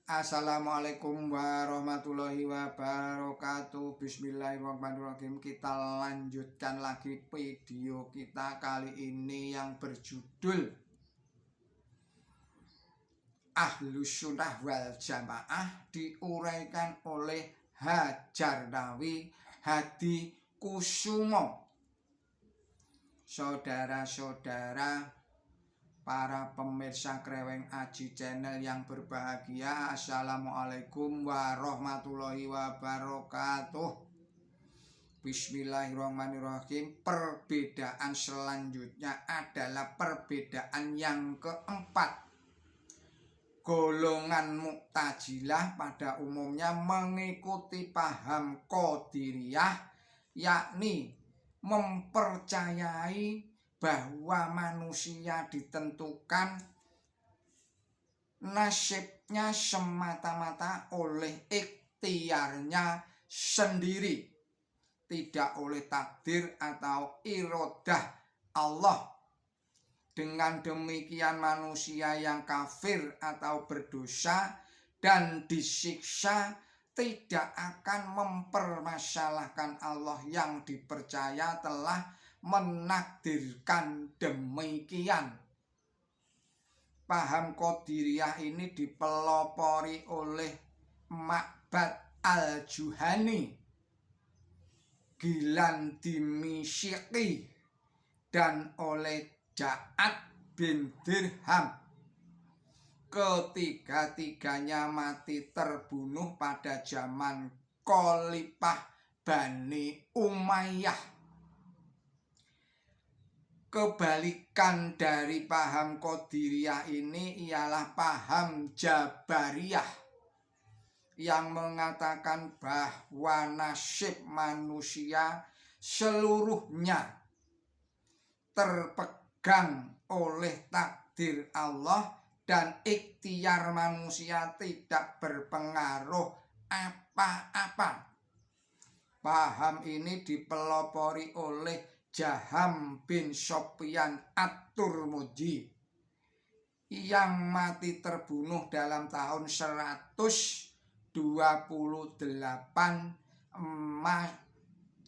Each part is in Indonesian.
Assalamualaikum warahmatullahi wabarakatuh. Bismillahirrahmanirrahim. Kita lanjutkan lagi video kita kali ini yang berjudul Ahlus Sunnah wal Jamaah, diuraikan oleh Hadjarnawi Hadi Kusumo. Saudara-saudara, para pemirsa Kreweng Aji Channel yang berbahagia, Assalamualaikum warahmatullahi wabarakatuh. Bismillahirrahmanirrahim. Perbedaan selanjutnya adalah perbedaan yang keempat. Golongan Mu'tazilah pada umumnya mengikuti paham Qadiriyah, yakni mempercayai bahwa manusia ditentukan nasibnya semata-mata oleh ikhtiarnya sendiri, tidak oleh takdir atau iradah Allah. Dengan demikian manusia yang kafir atau berdosa dan disiksa tidak akan mempermasalahkan Allah yang dipercaya telah menakdirkan demikian. Paham Qadiriyah ini dipelopori oleh Ma'bad Al-Juhani, Gilan Dimysyqi, dan oleh Ja'ad bin Dirham. Ketiga-tiganya mati terbunuh pada zaman Khalifah Bani Umayyah. Kebalikan dari paham Qadiriyah ini ialah paham Jabariyah yang mengatakan bahwa nasib manusia seluruhnya terpegang oleh takdir Allah dan ikhtiar manusia tidak berpengaruh apa-apa. Paham ini dipelopori oleh Jaham bin Sofyan At-Turmudi yang mati terbunuh dalam tahun 128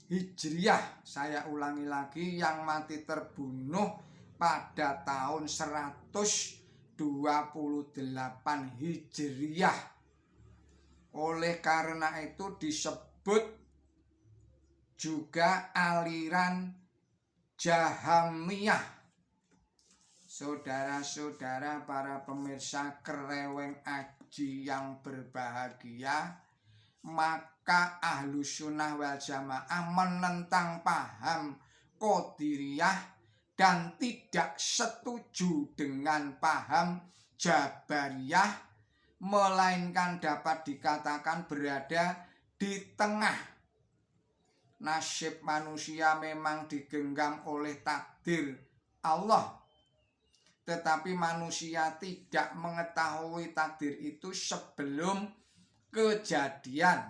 Hijriah. Saya ulangi lagi, yang mati terbunuh pada tahun 128 Hijriah. Oleh karena itu disebut juga aliran Jahamiyah. Saudara-saudara, para pemirsa Kreweng Aji yang berbahagia, maka Ahlus Sunnah wal Jamaah menentang paham Qadiriyah dan tidak setuju dengan paham Jabariyah, melainkan dapat dikatakan berada di tengah. Nasib manusia memang digenggam oleh takdir Allah, tetapi manusia tidak mengetahui takdir itu sebelum kejadian,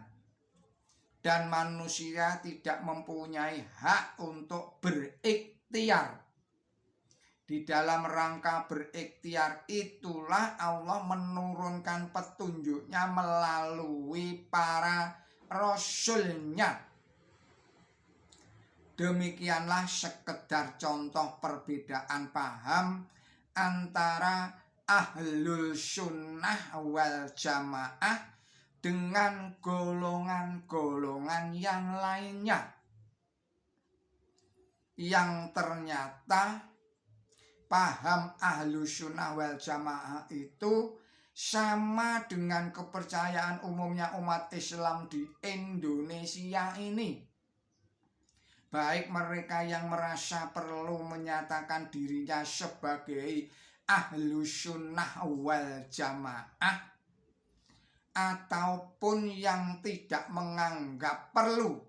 dan manusia tidak mempunyai hak untuk berikhtiar. Di dalam rangka berikhtiar itulah Allah menurunkan petunjuknya melalui para rasulnya. Demikianlah sekedar contoh perbedaan paham antara Ahlul Sunnah wal Jamaah dengan golongan-golongan yang lainnya, yang ternyata paham Ahlus Sunnah wal Jamaah itu sama dengan kepercayaan umumnya umat Islam di Indonesia ini. Baik mereka yang merasa perlu menyatakan dirinya sebagai Ahlus Sunnah wal Jamaah, ataupun yang tidak menganggap perlu,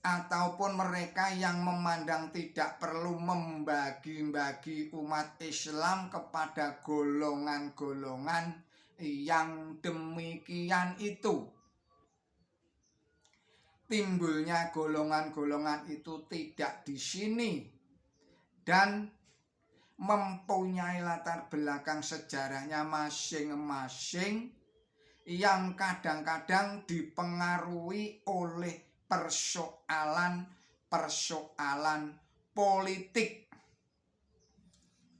ataupun mereka yang memandang tidak perlu membagi-bagi umat Islam kepada golongan-golongan yang demikian itu. Timbulnya golongan-golongan itu tidak di sini, dan mempunyai latar belakang sejarahnya masing-masing yang kadang-kadang dipengaruhi oleh persoalan politik.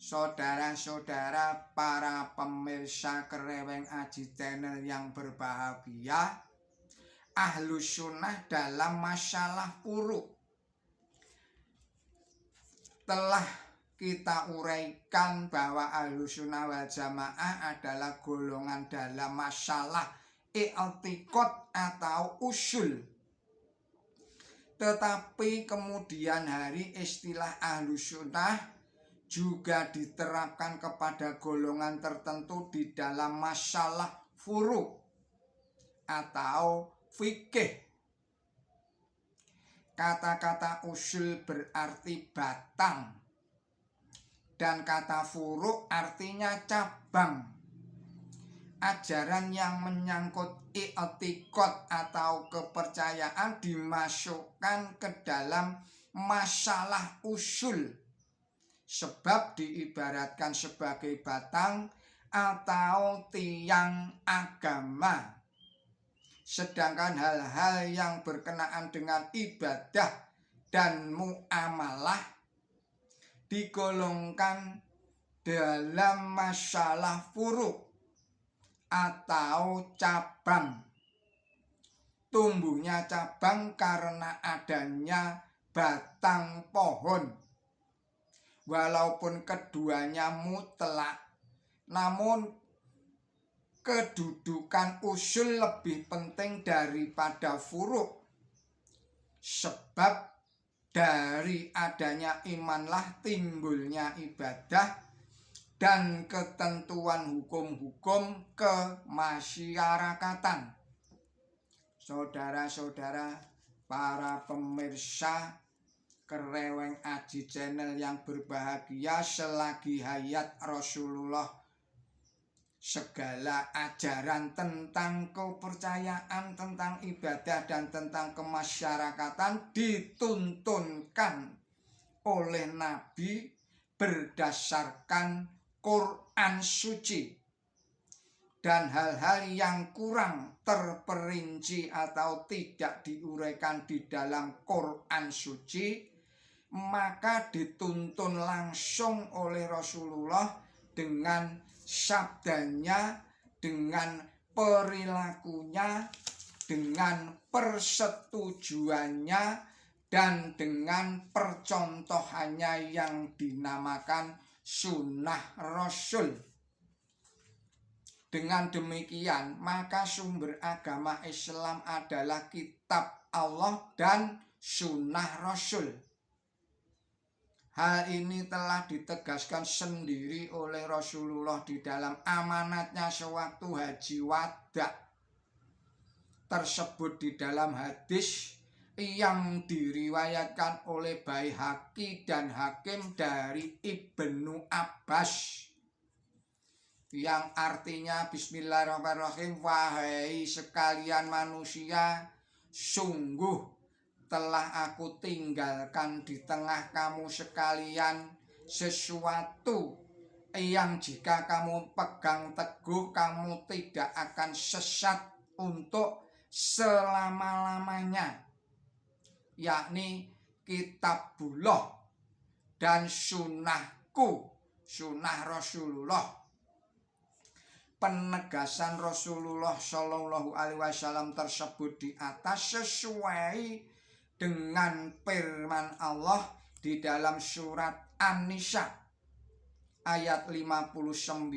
Saudara-saudara, para pemirsa Kereweng Aji Channel yang berbahagia, Ahlus Sunnah dalam masalah furu' telah kita uraikan bahwa Ahlus Sunnah wal Jamaah adalah golongan dalam masalah i'tiqad atau usul. Tetapi kemudian hari istilah Ahlus Sunnah juga diterapkan kepada golongan tertentu di dalam masalah furu' atau fikih. Kata-kata usul berarti batang dan kata furu' artinya cabang. Ajaran yang menyangkut i'tiqad atau kepercayaan dimasukkan ke dalam masalah usul, sebab diibaratkan sebagai batang atau tiang agama. Sedangkan hal-hal yang berkenaan dengan ibadah dan muamalah digolongkan dalam masalah furu' atau cabang. Tumbuhnya cabang karena adanya batang pohon. Walaupun keduanya mutlak, namun kedudukan usul lebih penting daripada furu'. Sebab dari adanya imanlah timbulnya ibadah dan ketentuan hukum-hukum kemasyarakatan. Saudara-saudara, para pemirsa Kereweng Aji Channel yang berbahagia, selagi hayat Rasulullah, segala ajaran tentang kepercayaan, tentang ibadah dan tentang kemasyarakatan dituntunkan oleh Nabi berdasarkan Quran suci, dan hal-hal yang kurang terperinci atau tidak diuraikan di dalam Quran suci maka dituntun langsung oleh Rasulullah dengan sabdanya, dengan perilakunya, dengan persetujuannya, dan dengan percontohannya yang dinamakan sunnah Rasul. Dengan demikian, maka sumber agama Islam adalah kitab Allah dan sunnah Rasul. Hal ini telah ditegaskan sendiri oleh Rasulullah di dalam amanatnya sewaktu haji wada, tersebut di dalam hadis yang diriwayatkan oleh Baihaqi dan Hakim dari Ibnu Abbas, yang artinya bismillahirrahmanirrahim, wahai sekalian manusia, sungguh telah aku tinggalkan di tengah kamu sekalian sesuatu yang jika kamu pegang teguh kamu tidak akan sesat untuk selama-lamanya, yakni kitabullah dan sunnahku, sunnah Rasulullah. Penegasan Rasulullah Shallallahu Alaihi Wasallam tersebut di atas sesuai dengan firman Allah di dalam surat An-Nisa ayat 59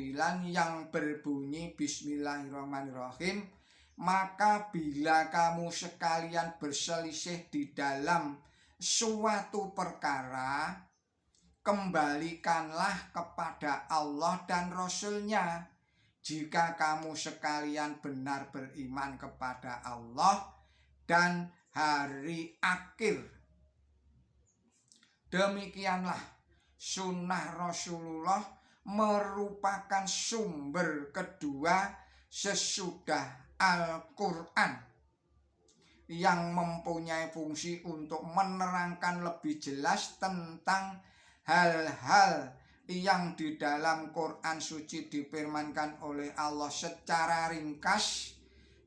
yang berbunyi bismillahirrahmanirrahim, maka bila kamu sekalian berselisih di dalam suatu perkara, kembalikanlah kepada Allah dan Rasul-Nya. Jika kamu sekalian benar beriman kepada Allah dan hari akhir. Demikianlah sunnah Rasulullah merupakan sumber kedua sesudah Al-Quran yang mempunyai fungsi untuk menerangkan lebih jelas tentang hal-hal yang di dalam Quran suci difirmankan oleh Allah secara ringkas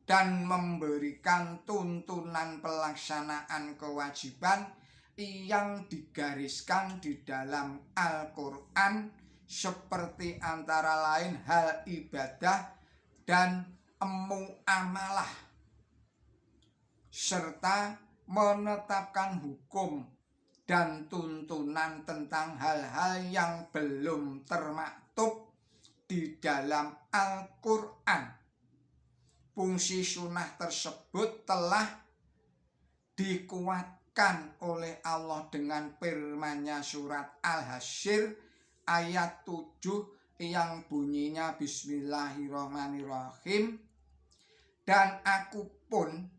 dan memberikan tuntunan pelaksanaan kewajiban yang digariskan di dalam Al-Quran, seperti antara lain hal ibadah dan muamalah, serta menetapkan hukum dan tuntunan tentang hal-hal yang belum termaktub di dalam Al-Quran. Fungsi sunnah tersebut telah dikuatkan oleh Allah dengan firman-Nya surat Al-Hasyr ayat 7 yang bunyinya Bismillahirrahmanirrahim. Dan aku pun,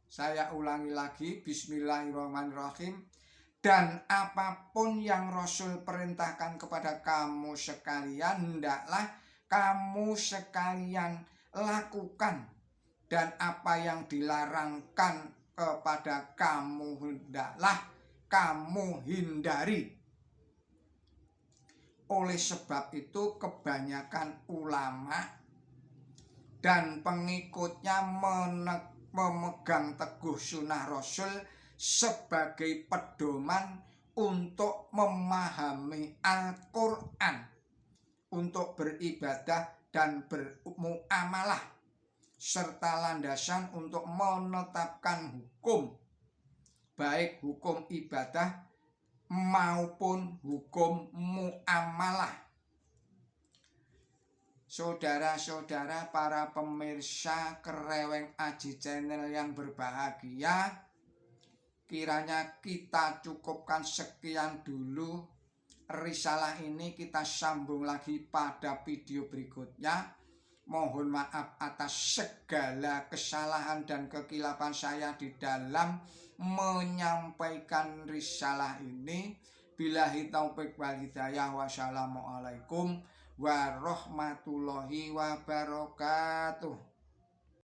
saya ulangi lagi, Bismillahirrahmanirrahim, dan apapun yang Rasul perintahkan kepada kamu sekalian, hendaklah kamu sekalian lakukan, dan apa yang dilarangkan kepada kamu hendaklah kamu hindari. Oleh sebab itu kebanyakan ulama dan pengikutnya memegang teguh sunnah Rasul sebagai pedoman untuk memahami Al-Quran, untuk beribadah dan bermuamalah, serta landasan untuk menetapkan hukum, baik hukum ibadah maupun hukum muamalah. Saudara-saudara para pemirsa Kereweng Aji Channel yang berbahagia, kiranya kita cukupkan sekian dulu risalah ini. Kita sambung lagi pada video berikutnya. Mohon maaf atas segala kesalahan dan kekilapan saya di dalam menyampaikan risalah ini. Billahi taufik wal hidayah. Wassalamualaikum warahmatullahi wabarakatuh.